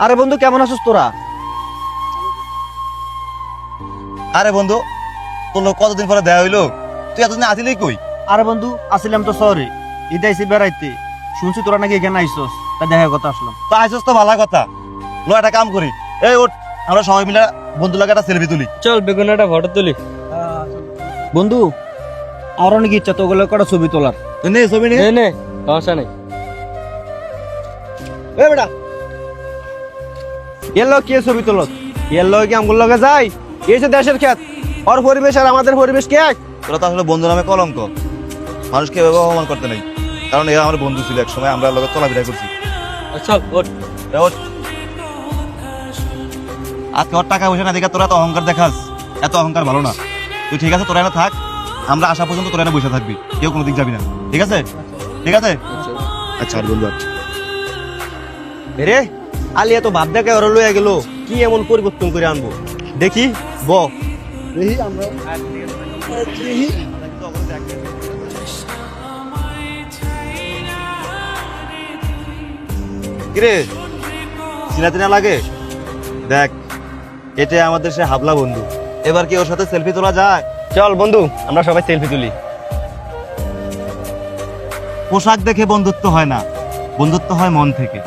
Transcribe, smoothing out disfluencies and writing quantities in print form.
আরে বন্ধু কেমন আছিস তোরা? আরে বন্ধু, তোর লোক কতদিন পরে দেয়া হইলো, তুই এতদিন আসিলি কই? আরে বন্ধু আসিলাম তো শহরে, ঈদ আইসি বেড়াইতে, শুনছি তোরা নাকি এখানে আইসস, তা দেখা কথা আসলাম। তো আইসস তো ভালো কথা। লো একটা কাম করি, এই ওঠ, আমরা সবাই মিলে বন্ধু লাগে একটা সেলফি তুলি। চল বেগুন একটা ফটো তুলি। বন্ধু আর অনেক ইচ্ছা তো ওগুলো কটা ছবি তোলার। তো নে ছবি নে। নে নে, সমস্যা নেই। এ বেটা এলো কে ছবি তোলত? এলো কি আমগুলো লগে যাই? এই যে দেশের খ্যাত, ওর পরিবেশ আর আমাদের পরিবেশ কে এক? তোরা তো আসলে বন্ধু নামে কলঙ্ক, মানুষকে এভাবে অপমান করতে নেই, কারণ এরা আমার বন্ধু ছিল, এক সময় আমরা লোকের চলাফেরা করছি। চল ওঠ। এ ওঠ। আজকে ওর টাকা পয়সা না দেখে তোরা তো অহংকার দেখাস, এত অহংকার ভালো না। তুই ঠিক আছে, তোরা এনে থাক, আমরা আসা পর্যন্ত তোরা এনে বসে থাকবি, কেউ কোনো দিক যাবি না, ঠিক আছে? ঠিক আছে, আচ্ছা আর বন্ধু আচ্ছা। রে আলিয়া তো ভাব দেখে ওরা লইয়া গেল, কি এমন পরিবর্তন করে আনবো দেখি। ব দেখি আমরা কিরে চিনা চিনা লাগে? দেখ, এটা আমাদের সে হাবলা বন্ধু, এবার কি ওর সাথে সেলফি তোলা যায়? চল বন্ধু আমরা সবাই সেলফি তুলি। পোশাক দেখে বন্ধুত্ব হয় না, বন্ধুত্ব হয় মন থেকে।